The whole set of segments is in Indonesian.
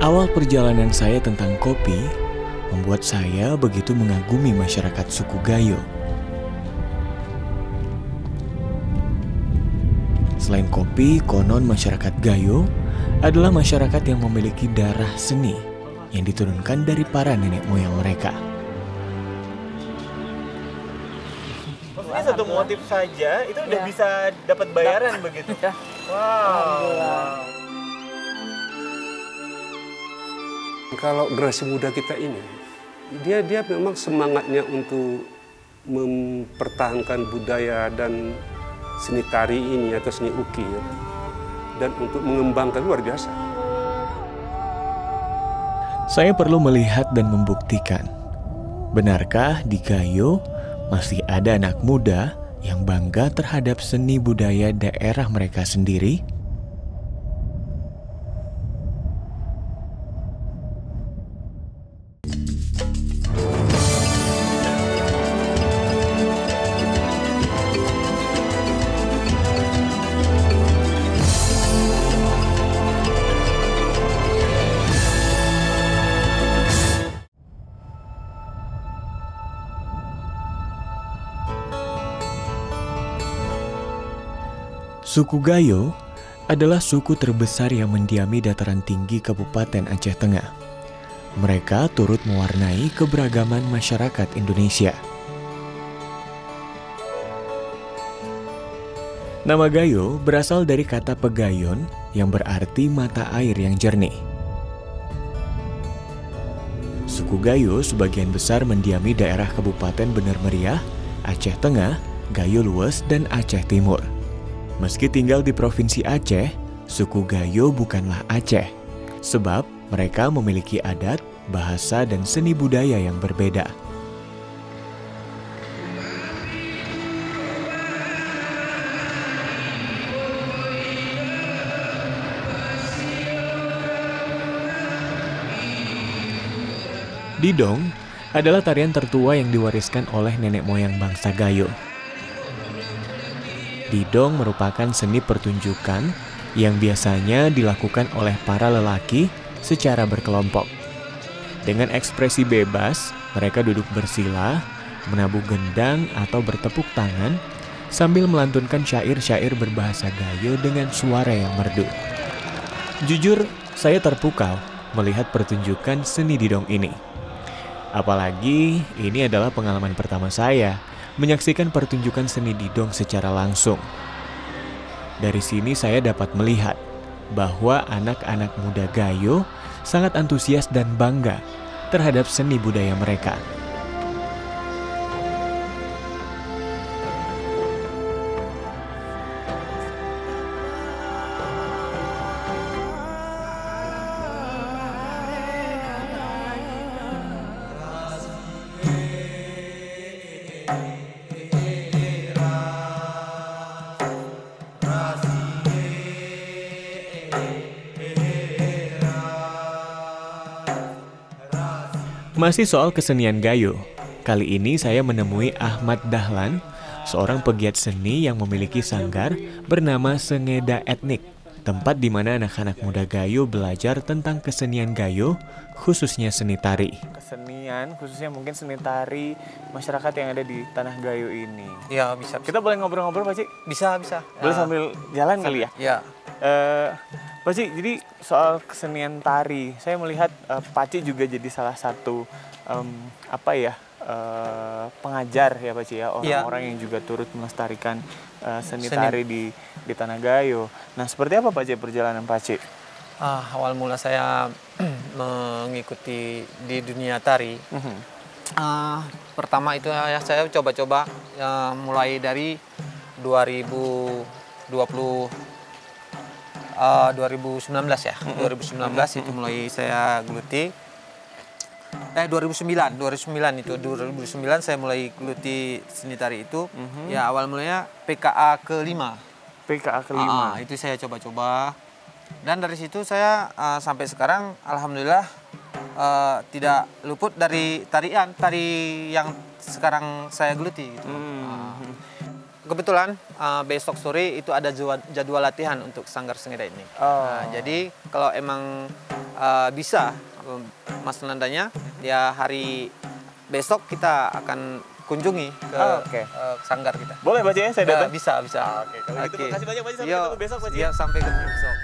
Awal perjalanan saya tentang kopi membuat saya begitu mengagumi masyarakat suku Gayo. Selain kopi, konon masyarakat Gayo adalah masyarakat yang memiliki darah seni yang diturunkan dari para nenek moyang mereka. Maksudnya satu motif saja itu udah bisa dapat bayaran begitu? Wow. Kalau generasi muda kita ini, dia memang semangatnya untuk mempertahankan budaya dan seni tari ini atau seni ukir dan untuk mengembangkan luar biasa. Saya perlu melihat dan membuktikan, benarkah di Gayo masih ada anak muda yang bangga terhadap seni budaya daerah mereka sendiri? Suku Gayo adalah suku terbesar yang mendiami dataran tinggi Kabupaten Aceh Tengah. Mereka turut mewarnai keberagaman masyarakat Indonesia. Nama Gayo berasal dari kata pegayon yang berarti mata air yang jernih. Suku Gayo sebagian besar mendiami daerah Kabupaten Bener Meriah, Aceh Tengah, Gayo Lues, dan Aceh Timur. Meski tinggal di Provinsi Aceh, suku Gayo bukanlah Aceh, sebab mereka memiliki adat, bahasa, dan seni budaya yang berbeda. Didong adalah tarian tertua yang diwariskan oleh nenek moyang bangsa Gayo. Didong merupakan seni pertunjukan yang biasanya dilakukan oleh para lelaki secara berkelompok. Dengan ekspresi bebas, mereka duduk bersila, menabuh gendang atau bertepuk tangan sambil melantunkan syair-syair berbahasa Gayo dengan suara yang merdu. Jujur, saya terpukau melihat pertunjukan seni Didong ini. Apalagi ini adalah pengalaman pertama saya menyaksikan pertunjukan seni Didong secara langsung. Dari sini saya dapat melihat bahwa anak-anak muda Gayo sangat antusias dan bangga terhadap seni budaya mereka. Masih soal kesenian Gayo, kali ini saya menemui Ahmad Dahlan, seorang pegiat seni yang memiliki sanggar bernama Sengeda Etnik, tempat di mana anak-anak muda Gayo belajar tentang kesenian Gayo, khususnya seni tari. Kesenian, khususnya mungkin seni tari masyarakat yang ada di tanah Gayo ini. Ya, bisa. Kita boleh ngobrol-ngobrol, Pak Cik? Bisa. Boleh sambil jalan kali ya? Ya. Pak Cik, jadi soal kesenian tari, saya melihat Pak Cik juga jadi salah satu pengajar ya Pak Cik ya, orang-orang yang juga turut melestarikan seni tari di tanah Gayo. Nah, seperti apa Pak Cik perjalanan Pak Cik? Awal mula saya mengikuti di dunia tari. Pertama itu ya saya coba-coba mulai dari 2019 ya. 2019 itu mulai saya geluti. 2009 saya mulai geluti seni tari itu. Ya awal mulanya PKA ke-5. PKA ke-5. Itu saya coba-coba. Dan dari situ saya sampai sekarang alhamdulillah tidak luput dari tari yang sekarang saya geluti gitu. kebetulan besok sore itu ada jadwal latihan untuk Sanggar Sengeda ini. Jadi kalau emang bisa Mas Nandanya, ya hari besok kita akan kunjungi ke sanggar kita. Boleh Pak Haji, saya datang? Bisa. Oke, kalau gitu makasih banyak Pak Haji, sampai ketemu besok Pak Haji. Iya, sampai ketemu besok.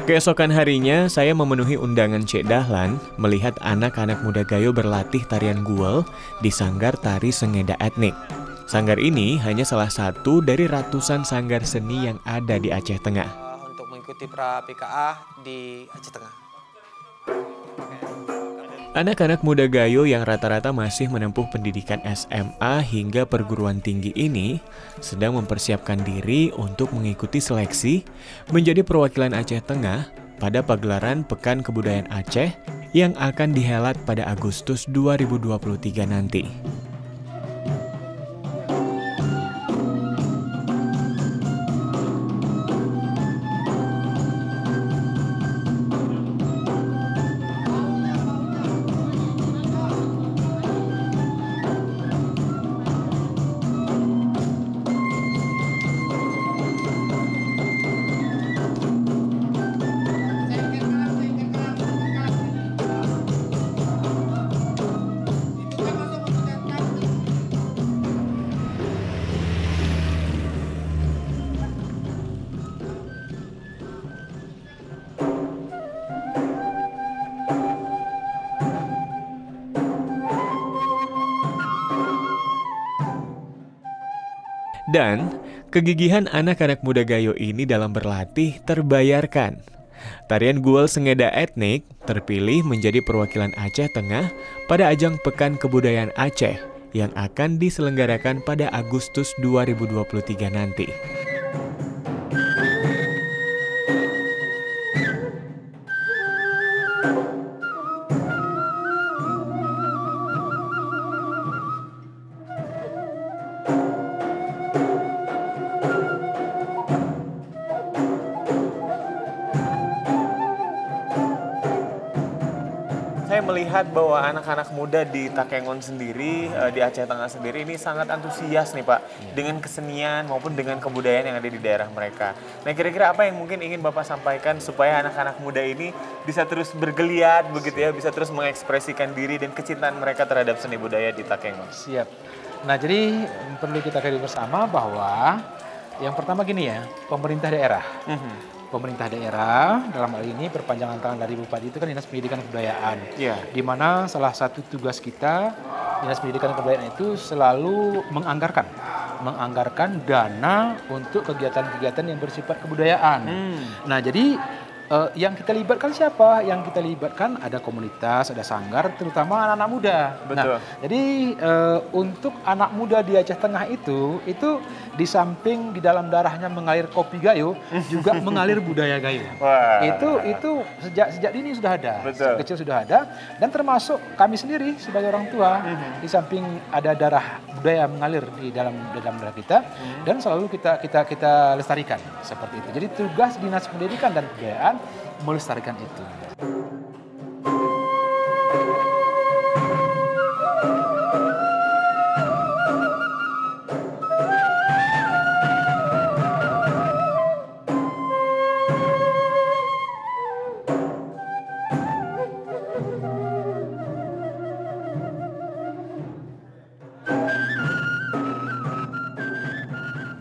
Keesokan harinya, saya memenuhi undangan Cek Dahlan melihat anak-anak muda Gayo berlatih tarian guel di Sanggar Tari Sengeda Etnik. Sanggar ini hanya salah satu dari ratusan sanggar seni yang ada di Aceh Tengah. Untuk mengikuti pra PKA di Aceh Tengah. Anak-anak muda Gayo yang rata-rata masih menempuh pendidikan SMA hingga perguruan tinggi ini sedang mempersiapkan diri untuk mengikuti seleksi menjadi perwakilan Aceh Tengah pada pagelaran Pekan Kebudayaan Aceh yang akan dihelat pada Agustus 2023 nanti. Dan kegigihan anak-anak muda Gayo ini dalam berlatih terbayarkan. Tarian guel Sengeda Etnik terpilih menjadi perwakilan Aceh Tengah pada ajang Pekan Kebudayaan Aceh yang akan diselenggarakan pada Agustus 2023 nanti. Saya melihat bahwa anak-anak muda di Takengon sendiri, di Aceh Tengah sendiri ini sangat antusias nih Pak, dengan kesenian maupun dengan kebudayaan yang ada di daerah mereka. Nah kira-kira apa yang mungkin ingin Bapak sampaikan supaya anak-anak muda ini bisa terus bergeliat begitu ya, bisa terus mengekspresikan diri dan kecintaan mereka terhadap seni budaya di Takengon? Siap. Nah jadi perlu kita ketahui bersama bahwa yang pertama gini ya, pemerintah daerah. Pemerintah daerah dalam hal ini perpanjangan tangan dari Bupati itu kan Dinas Pendidikan dan Kebudayaan. Di mana salah satu tugas kita Dinas Pendidikan dan Kebudayaan itu selalu menganggarkan dana untuk kegiatan-kegiatan yang bersifat kebudayaan. Nah jadi yang kita libatkan siapa? Yang kita libatkan ada komunitas, ada sanggar, terutama anak-anak muda. Betul. Nah, jadi untuk anak muda di Aceh Tengah itu di samping di dalam darahnya mengalir kopi Gayo, juga mengalir budaya Gayo. Wah. Itu sejak dini sudah ada, Betul. sejak kecil sudah ada, dan termasuk kami sendiri sebagai orang tua, di samping ada darah budaya mengalir di dalam darah kita, dan selalu kita lestarikan seperti itu. Jadi tugas Dinas Pendidikan dan Kebudayaan melestarikan itu.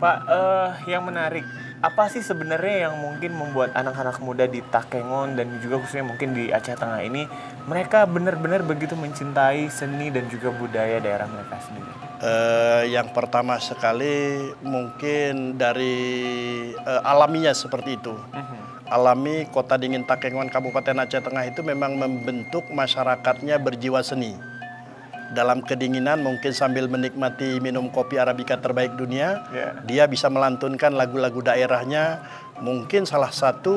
Pak, yang menarik, apa sih sebenarnya yang mungkin membuat anak-anak muda di Takengon dan juga khususnya mungkin di Aceh Tengah ini, mereka benar-benar begitu mencintai seni dan juga budaya daerah mereka sendiri? Yang pertama sekali mungkin dari alaminya seperti itu. Alami Kota Dingin Takengon Kabupaten Aceh Tengah itu memang membentuk masyarakatnya berjiwa seni. dalam kedinginan mungkin sambil menikmati minum kopi Arabica terbaik dunia, dia bisa melantunkan lagu-lagu daerahnya. Mungkin salah satu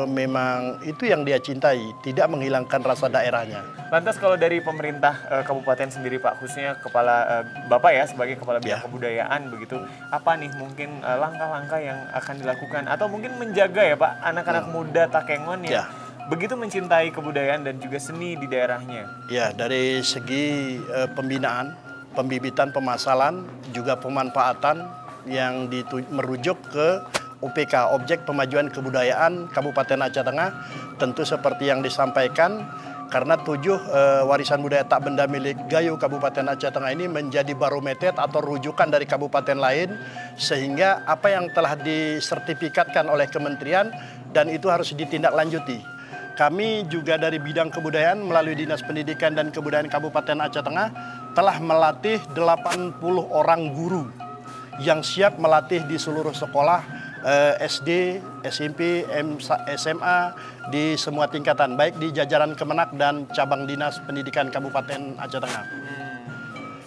memang itu yang dia cintai, tidak menghilangkan rasa daerahnya. Lantas kalau dari pemerintah kabupaten sendiri Pak, khususnya kepala Bapak ya sebagai kepala bidang kebudayaan begitu, apa nih mungkin langkah-langkah yang akan dilakukan atau mungkin menjaga ya Pak anak-anak muda Takengon yang begitu mencintai kebudayaan dan juga seni di daerahnya? Ya, dari segi pembinaan, pembibitan, pemasalan, juga pemanfaatan yang merujuk ke UPK, Objek Pemajuan Kebudayaan Kabupaten Aceh Tengah, tentu seperti yang disampaikan, karena 7 warisan budaya tak benda milik Gayo Kabupaten Aceh Tengah ini menjadi barometer atau rujukan dari kabupaten lain, sehingga apa yang telah disertifikatkan oleh kementerian dan itu harus ditindaklanjuti. Kami juga dari bidang kebudayaan melalui Dinas Pendidikan dan Kebudayaan Kabupaten Aceh Tengah telah melatih 80 orang guru yang siap melatih di seluruh sekolah SD, SMP, SMA di semua tingkatan, baik di jajaran Kemenak dan cabang Dinas Pendidikan Kabupaten Aceh Tengah.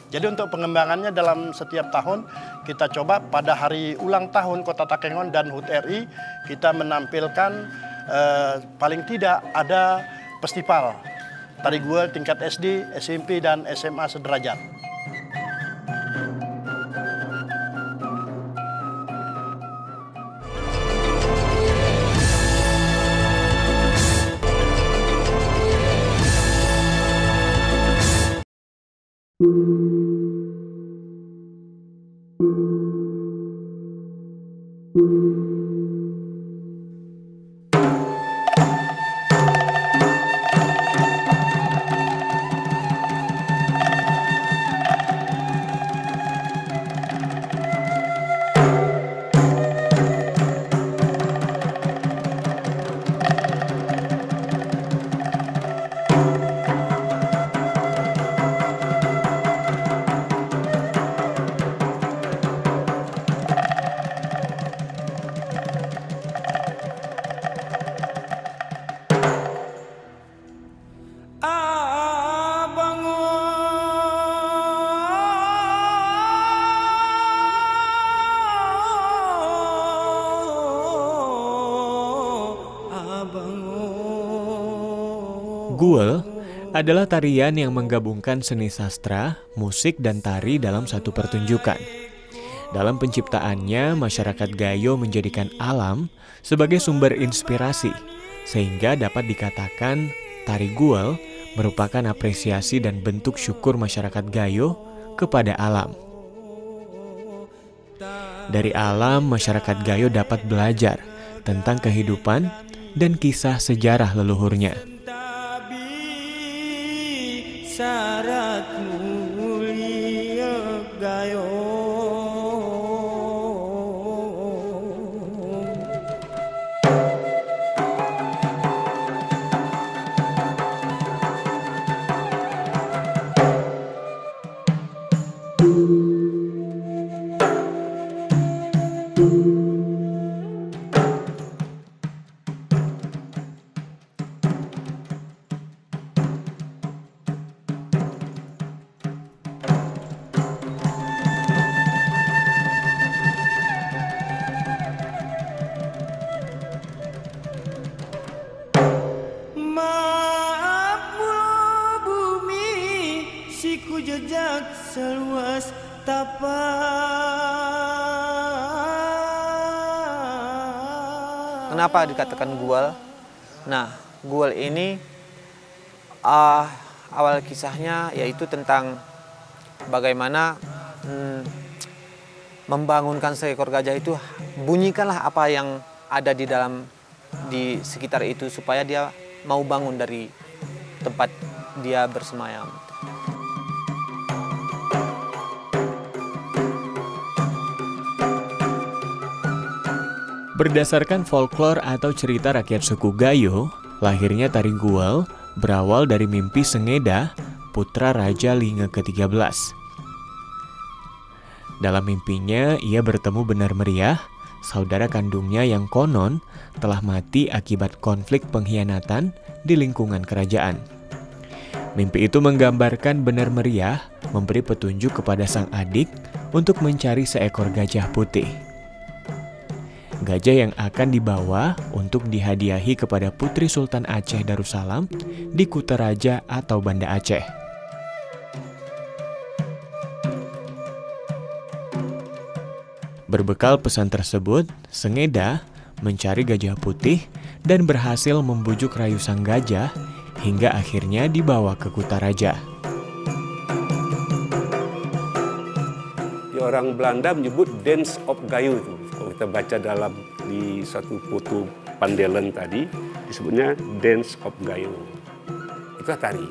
Jadi untuk pengembangannya dalam setiap tahun kita coba pada hari ulang tahun Kota Takengon dan HUT RI kita menampilkan paling tidak ada festival tari guel tingkat SD, SMP dan SMA sederajat. Guel adalah tarian yang menggabungkan seni sastra, musik, dan tari dalam satu pertunjukan. Dalam penciptaannya, masyarakat Gayo menjadikan alam sebagai sumber inspirasi, sehingga dapat dikatakan tari Guel merupakan apresiasi dan bentuk syukur masyarakat Gayo kepada alam. Dari alam, masyarakat Gayo dapat belajar tentang kehidupan dan kisah sejarah leluhurnya. Syarat mulia Gayo. Jejak seluas tapak. Kenapa dikatakan Guel? Nah, Guel ini awal kisahnya yaitu tentang bagaimana membangunkan seekor gajah itu, bunyikanlah apa yang ada di sekitar itu supaya dia mau bangun dari tempat dia bersemayam. Berdasarkan folklore atau cerita rakyat suku Gayo, lahirnya tari Guel berawal dari mimpi Sengeda, putra Raja Linge ke-13. Dalam mimpinya, ia bertemu Benar Meriah, saudara kandungnya yang konon telah mati akibat konflik pengkhianatan di lingkungan kerajaan. Mimpi itu menggambarkan Benar Meriah memberi petunjuk kepada sang adik untuk mencari seekor gajah putih. Gajah yang akan dibawa untuk dihadiahi kepada Putri Sultan Aceh Darussalam di Kutaraja atau Banda Aceh. Berbekal pesan tersebut, Sengeda mencari gajah putih dan berhasil membujuk rayu sang gajah hingga akhirnya dibawa ke Kutaraja. Orang Belanda menyebut Dance of Gayo itu. Kalau kita baca di satu foto Pandelen tadi, disebutnya Dance of Gayo. Itu tari.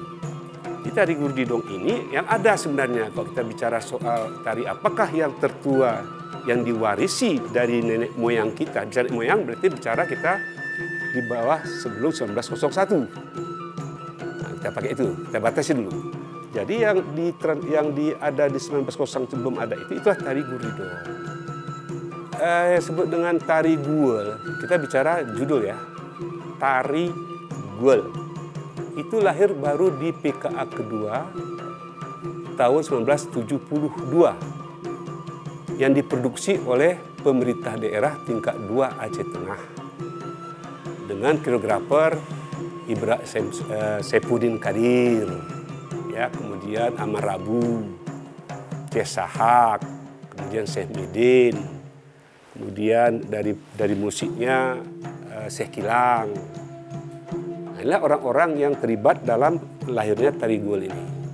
Di tari Gurdidong ini yang ada sebenarnya kalau kita bicara soal tari apakah yang tertua yang diwarisi dari nenek moyang kita. Nenek moyang berarti bicara kita di bawah sebelum 1901. Kita pakai itu, kita batasi dulu. Jadi yang ada di 1901 belum ada itulah tari Gurdidong. Sebut dengan tari Guel. Kita bicara judul ya, tari Guel. Itu lahir baru di PKA kedua tahun 1972 yang diproduksi oleh pemerintah daerah tingkat 2 Aceh Tengah dengan koreografer Saifuddin Kadir, ya, kemudian Amar Rabu, Sahak, kemudian Syekh Midin, kemudian dari musiknya Syekh Kilang. Nah, inilah orang-orang yang terlibat dalam lahirnya tari Guel ini.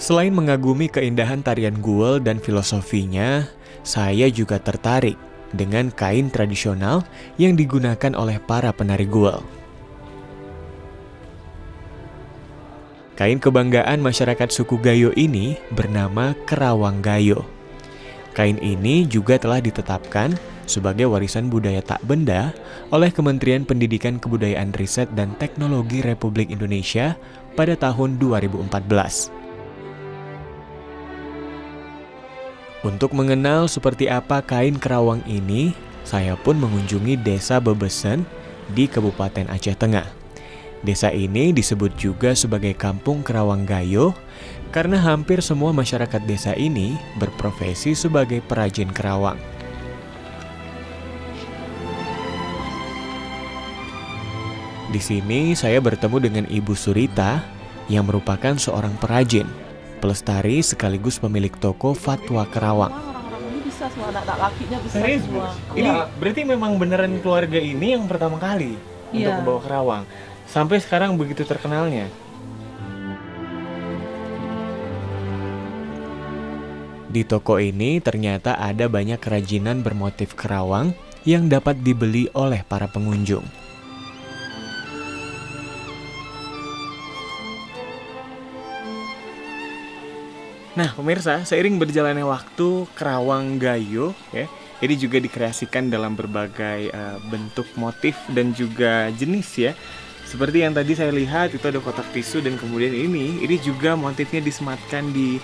Selain mengagumi keindahan tarian Guel dan filosofinya, saya juga tertarik dengan kain tradisional yang digunakan oleh para penari Guel. Kain kebanggaan masyarakat suku Gayo ini bernama Kerawang Gayo. Kain ini juga telah ditetapkan sebagai warisan budaya tak benda oleh Kementerian Pendidikan Kebudayaan Riset dan Teknologi Republik Indonesia pada tahun 2014. Untuk mengenal seperti apa kain kerawang ini, saya pun mengunjungi Desa Bebesen di Kabupaten Aceh Tengah. Desa ini disebut juga sebagai Kampung Kerawang Gayo karena hampir semua masyarakat desa ini berprofesi sebagai perajin kerawang. Di sini saya bertemu dengan Ibu Surita yang merupakan seorang perajin, pelestari sekaligus pemilik toko Fatwa Kerawang. Orang-orang ini bisa semua, anak-anak lakinya bisa Serius, semua. Ini berarti memang beneran keluarga ini yang pertama kali untuk membawa kerawang. Sampai sekarang begitu terkenalnya. Di toko ini ternyata ada banyak kerajinan bermotif kerawang yang dapat dibeli oleh para pengunjung. Nah, pemirsa, seiring berjalannya waktu, Kerawang Gayo ya, ini juga dikreasikan dalam berbagai bentuk motif dan juga jenis ya. Seperti yang tadi saya lihat itu ada kotak tisu dan kemudian ini juga motifnya disematkan di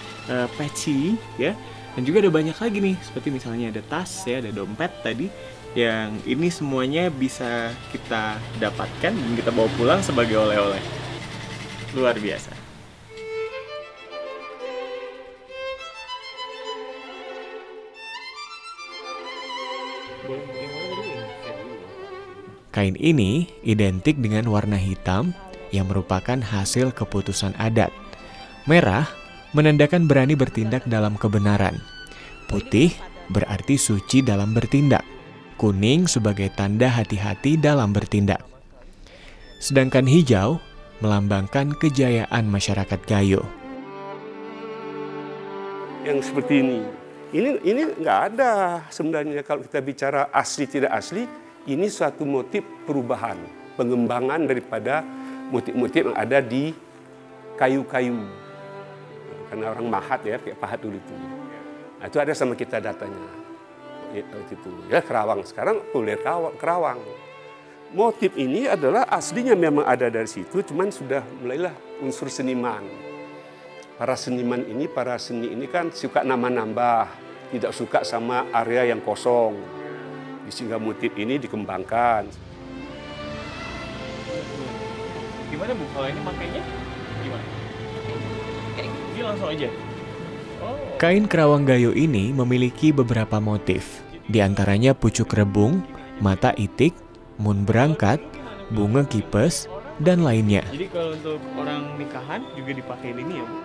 peci ya. Dan juga ada banyak lagi nih, seperti misalnya ada tas ya, ada dompet tadi. Yang ini semuanya bisa kita dapatkan dan kita bawa pulang sebagai oleh-oleh. Luar biasa. Kain ini identik dengan warna hitam yang merupakan hasil keputusan adat. Merah menandakan berani bertindak dalam kebenaran. Putih berarti suci dalam bertindak. Kuning sebagai tanda hati-hati dalam bertindak. Sedangkan hijau melambangkan kejayaan masyarakat Gayo. Yang seperti ini nggak ada sebenarnya kalau kita bicara asli tidak asli. Ini suatu motif perubahan, pengembangan daripada motif-motif yang ada di kayu-kayu. Karena orang mahat ya, kayak pahat dulu itu. Nah, itu ada sama kita datanya. Ya, itu ya kerawang. Sekarang kulir kerawang. motif ini adalah aslinya memang ada dari situ, cuman sudah mulailah unsur seniman. Para seniman ini, para seni ini kan suka nambah-nambah, tidak suka sama area yang kosong. Sehingga motif ini dikembangkan. Gimana Bu, kalau ini makainya gimana? Ini langsung aja? Oh. Kain kerawang gayo ini memiliki beberapa motif, di antaranya pucuk rebung, mata itik, mun berangkat, bunga kipes, dan lainnya. Jadi kalau untuk orang nikahan juga dipakai ini ya Bu?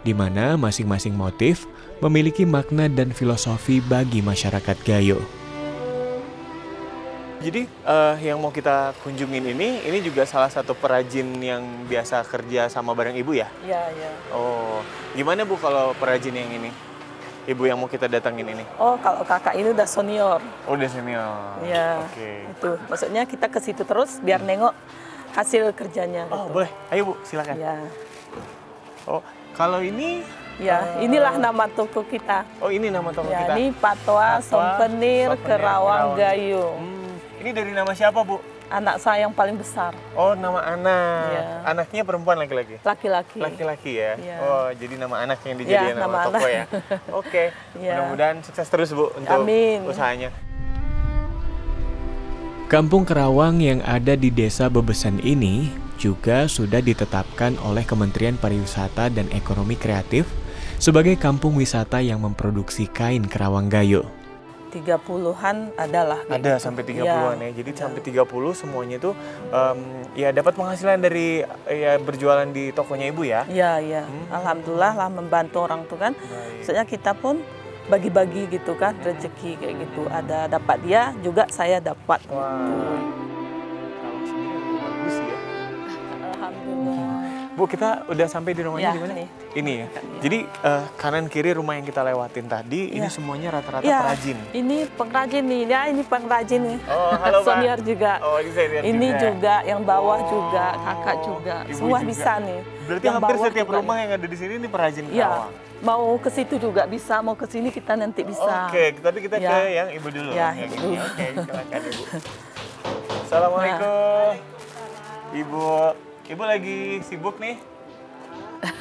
Di mana masing-masing motif memiliki makna dan filosofi bagi masyarakat Gayo. Jadi yang mau kita kunjungin ini juga salah satu perajin yang biasa kerja sama bareng Ibu ya? Iya, iya. Oh, gimana Bu kalau perajin yang ini? Ibu yang mau kita datangin ini? Oh, kalau kakak ini udah senior. Oh, udah senior. Iya. Oke. Itu maksudnya kita ke situ terus biar nengok hasil kerjanya. Oh, gitu. boleh. Ayo Bu, silakan. Ya. Oh, kalau ini? Ya, inilah nama toko kita. Oh, ini nama toko Ya, kita? ini Patwa Sompenir Kerawang Gayo. Ini dari nama siapa Bu? Anak saya yang paling besar. Oh, nama anak. Ya. Anaknya perempuan laki-laki? Laki-laki. Laki-laki ya? Ya. Oh, jadi nama anak yang dijadikan Ya, nama nama toko anak. ya? Oke, Ya. mudah-mudahan sukses terus Bu untuk Amin. usahanya. Kampung Kerawang yang ada di Desa Bebesan ini juga sudah ditetapkan oleh Kementerian Pariwisata dan Ekonomi Kreatif sebagai kampung wisata yang memproduksi kain Kerawang Gayo. 30-an adalah. Ada sampai 30-an ya. Jadi sampai 30 semuanya itu ya dapat penghasilan dari ya berjualan di tokonya Ibu ya. Iya, iya. Alhamdulillah lah membantu orang tuh kan. Maksudnya kita pun bagi-bagi gitu kan, rezeki kayak gitu. Ada dapat dia, juga saya dapat. Wah. Kalau sini bagus ya. Alhamdulillah. Bu, kita udah sampai di rumahnya Ya, di mana? nih. Ini ya. Jadi kanan kiri rumah yang kita lewatin tadi ini Ya. semuanya rata-rata Ya, perajin. ini pengrajin nih. Ya, ini pengrajin nih. Oh, halo Pak. Senior juga. Oh, ini saya lihat Ini juga, yang bawah Oh, juga, kakak juga. Ibu Semua juga. bisa nih. Berarti Yang hampir bawah setiap juga rumah nih. yang ada di sini ini perajin Ya, kerawang. mau ke situ juga bisa, mau ke sini kita nanti bisa. Oke, tapi kita Ya. ke yang Ibu dulu. Ya, yang Ibu. ini. Oke, silakan Ibu. Assalamualaikum. Ibu lagi sibuk nih?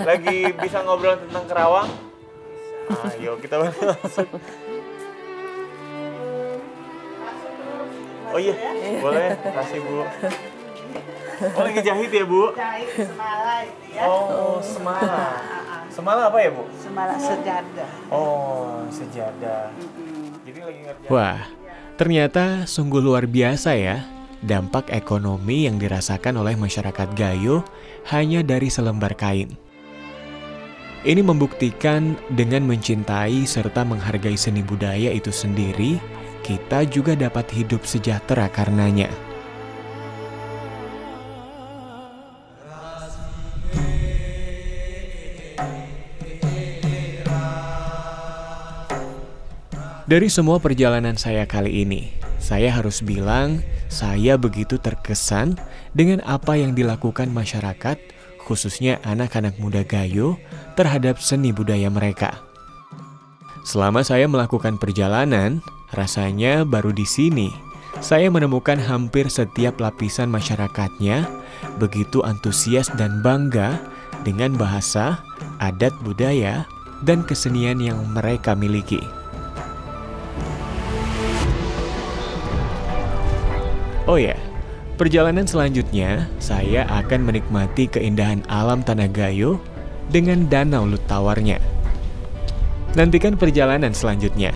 Lagi bisa ngobrol tentang kerawang? Ayo kita masuk. Oh iya, boleh. Kasih Bu. Oh, lagi jahit ya Bu? Jahit semala itu ya. Oh, semala. Semala apa ya Bu? Semala sejadah. Oh, sejadah. Jadi lagi ngerjain. Wah, ternyata sungguh luar biasa ya dampak ekonomi yang dirasakan oleh masyarakat Gayo hanya dari selembar kain. Ini membuktikan dengan mencintai serta menghargai seni budaya itu sendiri, kita juga dapat hidup sejahtera karenanya. Dari semua perjalanan saya kali ini, saya harus bilang saya begitu terkesan dengan apa yang dilakukan masyarakat, khususnya anak-anak muda Gayo, terhadap seni budaya mereka. Selama saya melakukan perjalanan, rasanya baru di sini saya menemukan hampir setiap lapisan masyarakatnya begitu antusias dan bangga dengan bahasa, adat budaya, dan kesenian yang mereka miliki. Oh ya, perjalanan selanjutnya saya akan menikmati keindahan alam Tanah Gayo dengan danau Lutawarnya. Nantikan perjalanan selanjutnya.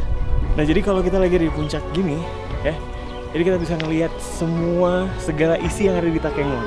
Nah, jadi kalau kita lagi di puncak gini, ya, jadi kita bisa ngelihat segala isi yang ada di Takengon.